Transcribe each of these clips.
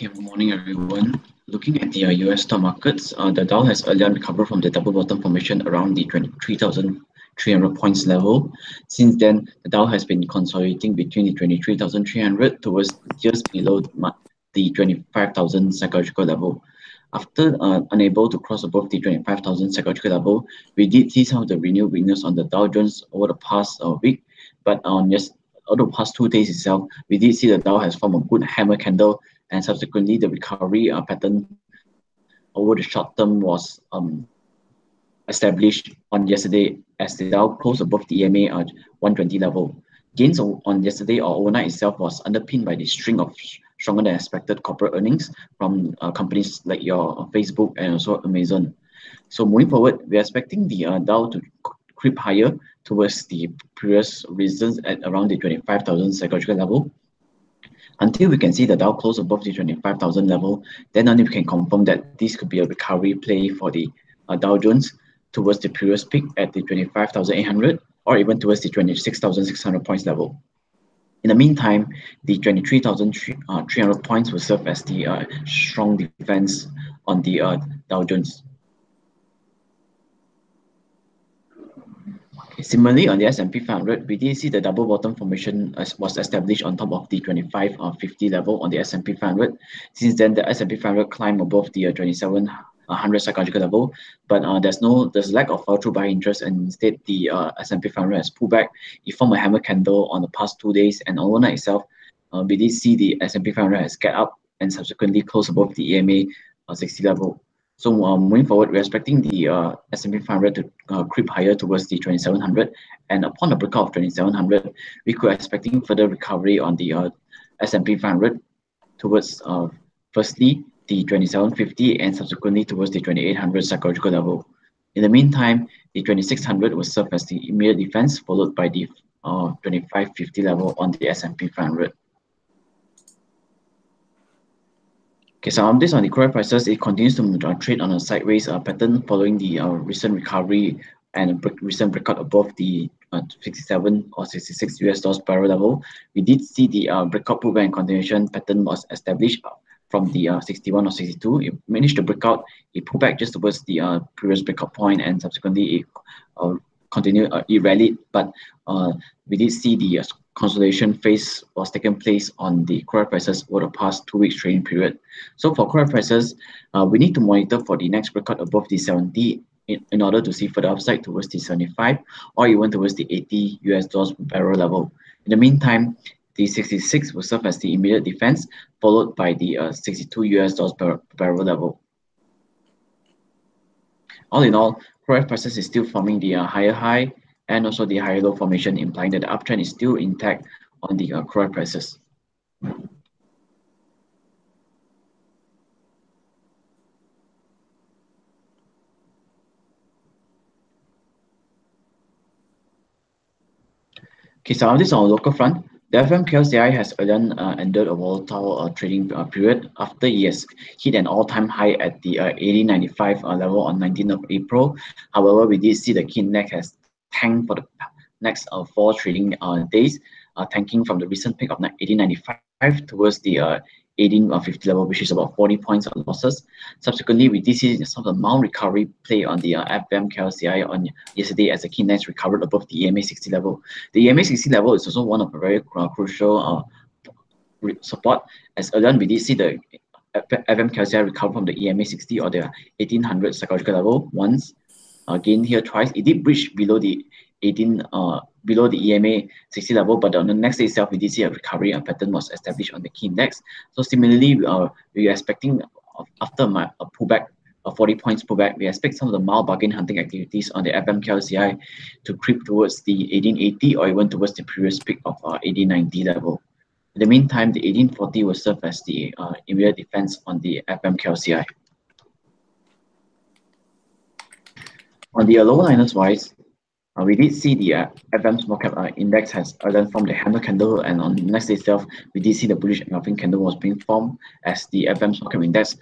Okay, good morning, everyone. Looking at the US stock markets, the Dow has earlier recovered from the double bottom formation around the 23,300 points level. Since then, the Dow has been consolidating between the 23,300 towards just below the 25,000 psychological level. After unable to cross above the 25,000 psychological level, we did see some of the renewed weakness on the Dow Jones over the past week, but over the past 2 days itself, we did see the Dow has formed a good hammer candle, and subsequently the recovery pattern over the short term was established on yesterday as the Dow closed above the EMA 120 level. Gains on yesterday or overnight itself was underpinned by the string of stronger than expected corporate earnings from companies like your Facebook and also Amazon. So moving forward, we're expecting the Dow to creep higher towards the previous resistance at around the 25,000 psychological level. Until we can see the Dow close above the 25,000 level, then only we can confirm that this could be a recovery play for the Dow Jones towards the previous peak at the 25,800 or even towards the 26,600 points level. In the meantime, the 23,300 points will serve as the strong defense on the Dow Jones. Similarly, on the S&P 500, we did see the double bottom formation was established on top of the 2550 level on the S&P 500. Since then, the S&P 500 climbed above the 2700 psychological level, but there's lack of follow-through buy interest, and instead the S&P 500 has pulled back. It formed a hammer candle on the past 2 days, and overnight itself, we did see the S&P 500 has get up and subsequently close above the EMA 60 level. So moving forward, we're expecting the S&P 500 to creep higher towards the 2700, and upon the breakout of 2700, we could expecting further recovery on the S&P 500 towards firstly the 2750 and subsequently towards the 2800 psychological level. In the meantime, the 2600 will serve as the immediate defense, followed by the 2550 level on the S&P 500. Okay, so on this on the crude oil prices, it continues to trade on a sideways pattern following the recent recovery and recent breakout above the 67 or 66 US dollars per barrel level. We did see the breakout pullback and continuation pattern was established from the 61 or 62. It managed to break out, it pulled back just towards the previous breakout point, and subsequently it continued, it rallied, but we did see the consolidation phase was taking place on the crude oil prices over the past 2 weeks trading period. So for crude oil prices, we need to monitor for the next breakout above the 70 in order to see further upside towards the 75 or even towards the 80 US dollars per barrel level. In the meantime, the 66 will serve as the immediate defense, followed by the 62 US dollars per barrel level. All in all, crude oil prices is still forming the higher high and also the higher low formation, implying that the uptrend is still intact on the crude oil prices. Okay, so on this on the local front, the FMKLCI has again entered a volatile trading period after it has hit an all-time high at the 1895 level on 19th of April. However, we did see the key index has tanked for the next 4 trading days, tanking from the recent peak of 1895 towards the 1850 level, which is about 40 points of losses. Subsequently, we did see some of the mild recovery play on the FMKLCI on yesterday as the key index recovered above the EMA 60 level. The EMA 60 level is also one of the very crucial support, as earlier on we did see the FMKLCI recover from the EMA 60 or the 1800 psychological level once, again here twice. It did breach below the below the EMA 60 level, but on the next day itself, we did see a recovery pattern was established on the key index. So similarly, we are expecting after a pullback, a 40 points pullback, we expect some of the mild bargain hunting activities on the FMKLCI to creep towards the 1880 or even towards the previous peak of 1890 level. In the meantime, the 1840 will serve as the immediate defense on the FMKLCI. On the lower liners wise, we did see the FM small cap index has then formed the hammer candle, and on the next day itself, we did see the bullish engulfing candle was being formed as the FM small cap index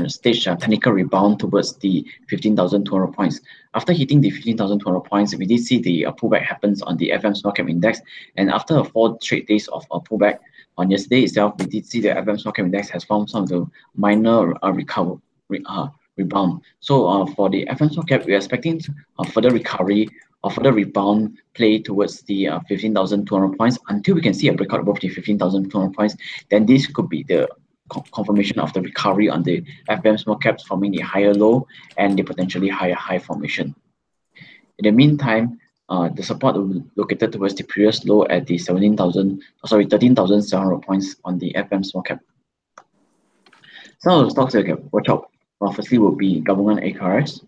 staged a technical rebound towards the 15,200 points. After hitting the 15,200 points, we did see the pullback happens on the FM small cap index, and after 4 straight days of pullback, on yesterday itself, we did see the FM small cap index has formed some of the minor rebound. So for the FM small cap, we're expecting further recovery or further rebound play towards the 15,200 points until we can see a breakout above the 15,200 points. Then this could be the confirmation of the recovery on the FM small caps, forming the higher low and the potentially higher high formation. In the meantime, the support will be located towards the previous low at the 13,700 points on the FM small cap. Some of the stocks that you can watch out firstly will be Gabungan AKRS.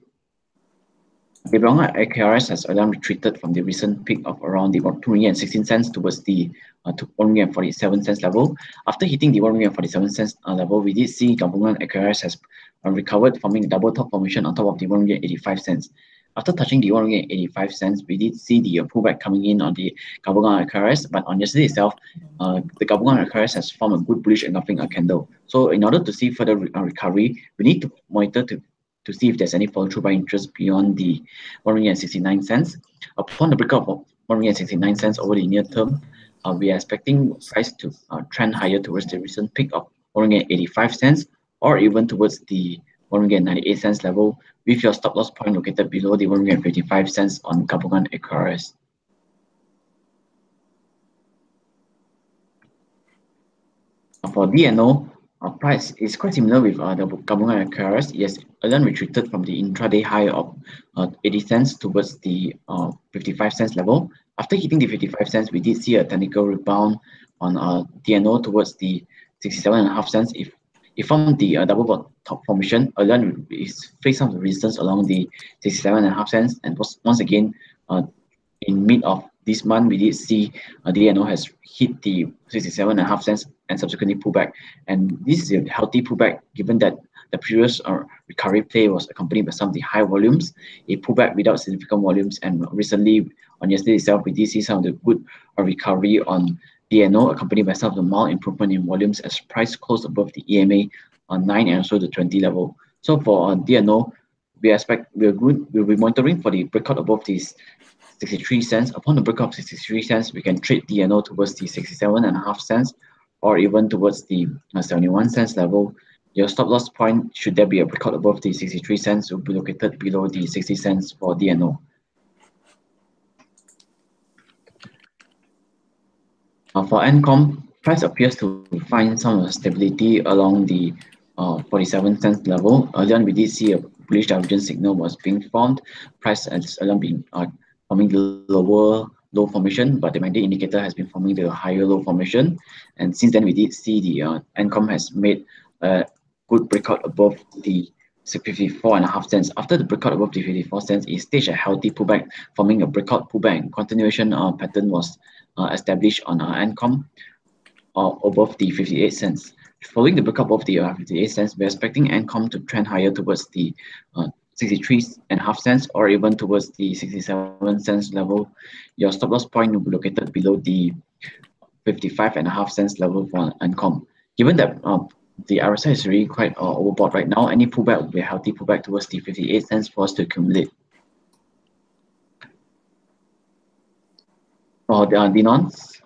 The Gabungan AKRS has again retreated from the recent peak of around the 2.16 cents towards the 1.47 cents level. After hitting the 1.47 cents level, we did see Gabungan AKRS has recovered, forming a double top formation on top of the 1.85 cents. After touching the 1.85 cents, we did see the pullback coming in on the Gabungan AKRS, but on yesterday itself, the Gabungan AKRS has formed a good bullish engulfing candle. So in order to see further recovery, we need to monitor to see if there's any follow through by interest beyond the 1.69 cents. Upon the breakout of 1.69 cents over the near term, we are expecting price to trend higher towards the recent peak of 1.85 cents or even towards the 1.98 cents level, with your stop loss point located below the 1.55 cents on Gabungan AKRS. For DNO, price is quite similar with the Gabungan AKRS. Yes, again retreated from the intraday high of 80 cents towards the 55 cents level. After hitting the 55 cents, we did see a technical rebound on DNO towards the 67.5 cents. If from the double top formation, again is face some resistance along the 67.5 cents, and once again in mid of this month, we did see DNO has hit the 67.5 cents and subsequently pull back. And this is a healthy pullback given that the previous recovery play was accompanied by some of the high volumes, a pullback without significant volumes. And recently, on yesterday itself, we did see some of the good recovery on DNO, accompanied by some of the mild improvement in volumes as price closed above the EMA on 9 and also the 20 level. So for DNO, we'll be monitoring for the breakout above these 63 cents. Upon the breakout of 63 cents, we can trade DNO towards the 67.5 cents or even towards the 71 cents level. Your stop loss point, should there be a breakout above the 63 cents, will be located below the 60 cents for DNO. For Ncom, price appears to find some stability along the 47 cents level. Earlier on, we did see a bullish divergence signal was being formed. Price has been forming the lower low formation, but the MACD indicator has been forming the higher low formation. And since then, we did see the Ncom has made a good breakout above the 54.5 cents. After the breakout above the 54 cents, it staged a healthy pullback, forming a breakout pullback. Continuation pattern was established on Ncom above the 58 cents. Following the breakup of the 58 cents, we're expecting Ncom to trend higher towards the 63.5 cents or even towards the 67 cents level. Your stop loss point will be located below the 55.5 cents level for Ncom. Given that the RSI is really quite overbought right now, any pullback will be a healthy pullback towards the 58 cents for us to accumulate. For the DNONs,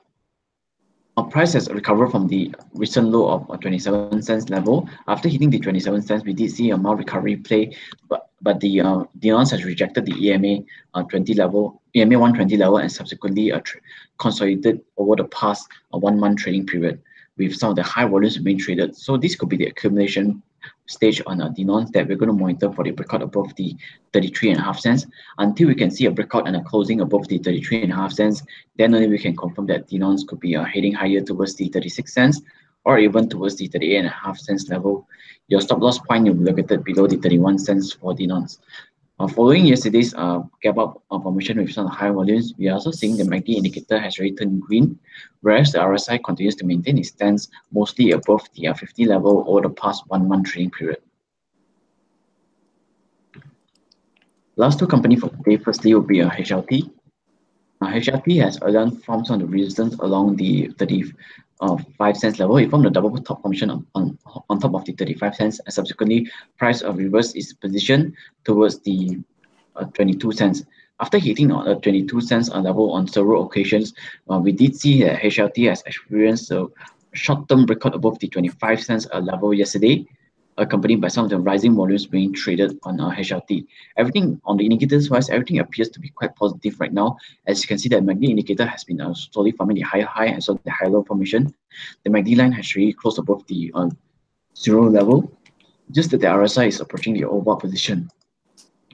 our price has recovered from the recent low of 27 cents level. After hitting the 27 cents, we did see a mild recovery play, but the DNONs has rejected the EMA 20 level, EMA 120 level, and subsequently consolidated over the past 1 month trading period, with some of the high volumes being traded. So this could be the accumulation stage on DNONs that we're going to monitor for the breakout above the 33.5 cents. Until we can see a breakout and a closing above the 33.5 cents, then only we can confirm that DNONs could be heading higher towards the 36 cents or even towards the 38.5 cents level. Your stop loss point will be located below the 31 cents for DNONs. Following yesterday's gap up formation with some high volumes, we are also seeing the MACD indicator has already turned green, whereas the RSI continues to maintain its stance mostly above the 50 level over the past 1 month trading period. Last two companies for today, firstly will be HLT. HLT has again formed some of the resistance along the 35 cents level. It formed a double top formation on top of the 35 cents, and subsequently price of reverse is positioned towards the 22 cents. After hitting the 22 cents level on several occasions, we did see that HLT has experienced a short-term breakout above the 25 cents level yesterday, accompanied by some of the rising volumes being traded on HLT. Everything on the indicators wise, everything appears to be quite positive right now. As you can see, the MACD indicator has been slowly forming the higher high and so the higher low formation. The MACD line has really closed above the zero level, just that the RSI is approaching the overbought position.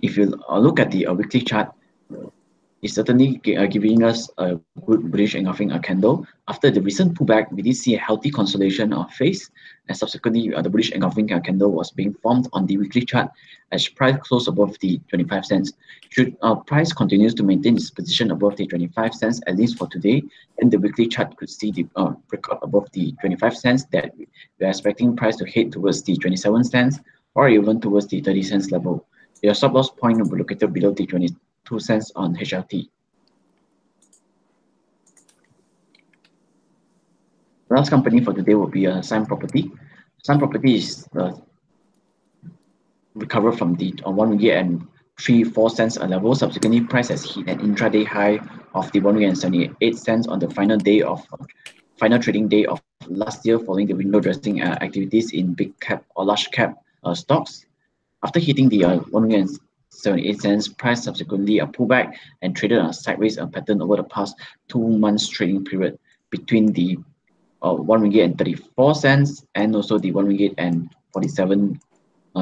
If you look at the weekly chart, it's certainly giving us a good bullish engulfing candle. After the recent pullback, we did see a healthy consolidation phase, and subsequently the bullish engulfing candle was being formed on the weekly chart as price closed above the 25 cents. Should price continues to maintain its position above the 25 cents, at least for today, then the weekly chart could see the breakout above the 25 cents that we are expecting price to head towards the 27 cents or even towards the 30 cents level. Your stop loss point will be located below the 22 cents on HLT. The last company for today will be Sign Property. Sign Property is recovered from the 1 ringgit and 3-4 cents level. Subsequently, price has hit an intraday high of the 1 ringgit and 78 cents on the final trading day of last year, following the window dressing activities in big cap or large cap stocks. After hitting the 1 ringgit and 78 cents, price subsequently pulled back and traded on a sideways pattern over the past 2 months trading period between the 1 ringgit and 34 cents and also the 1 ringgit and 47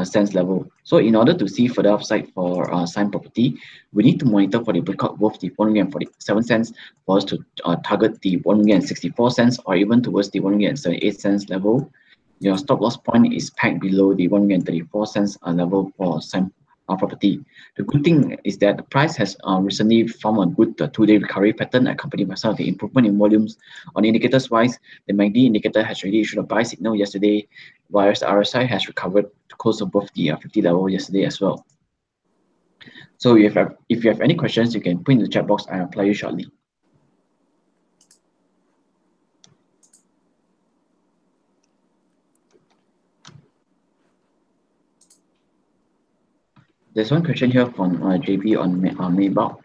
cents level. So in order to see further upside for Sign Property, we need to monitor for the breakout above the 1 ringgit and 47 cents for us to target the 1 ringgit and 64 cents or even towards the 1 ringgit and 78 cents level. Your stop loss point is pegged below the 1 ringgit and 34 cents level for Sign Property. The good thing is that the price has recently formed a good 2-day recovery pattern accompanied by some of the improvement in volumes. On indicators wise, the MACD indicator has already issued a buy signal yesterday, whereas the RSI has recovered to close above the 50 level yesterday as well. So if you have any questions, you can put in the chat box and I'll reply you shortly. There's one question here from JB on Maybach.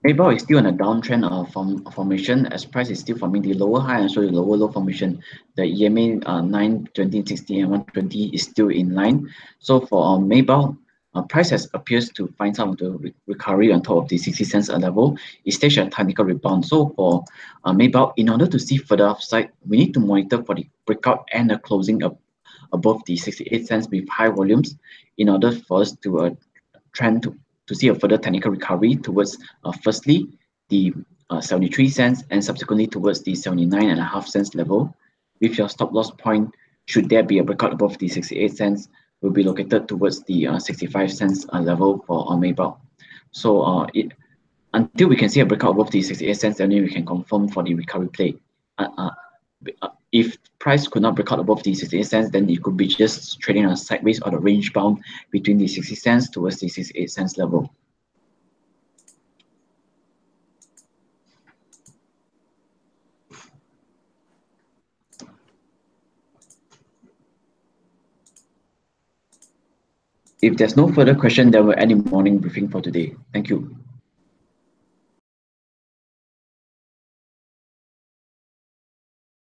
Maybach is still on a downtrend formation as price is still forming the lower high and so the lower low formation. The EMA 9, 20, 60 and 120 is still in line. So for Maybach, price appears to find some of the recovery on top of the 60 cents level. It staged a technical rebound. So for Maybach, in order to see further upside, we need to monitor for the breakout and the closing up above the 68 cents with high volumes in order for us to trend to see a further technical recovery towards firstly the 73 cents and subsequently towards the 79.5 cents level. With your stop loss point, should there be a breakout above the 68 cents, will be located towards the 65 cents level for Maybach. So until we can see a breakout above the 68 cents, then we can confirm for the recovery play. If price could not break out above the 68 cents, then it could be just trading on a sideways or the range bound between the 60 cents towards the 68 cents level. If there's no further question, then we'll end the morning briefing for today. Thank you.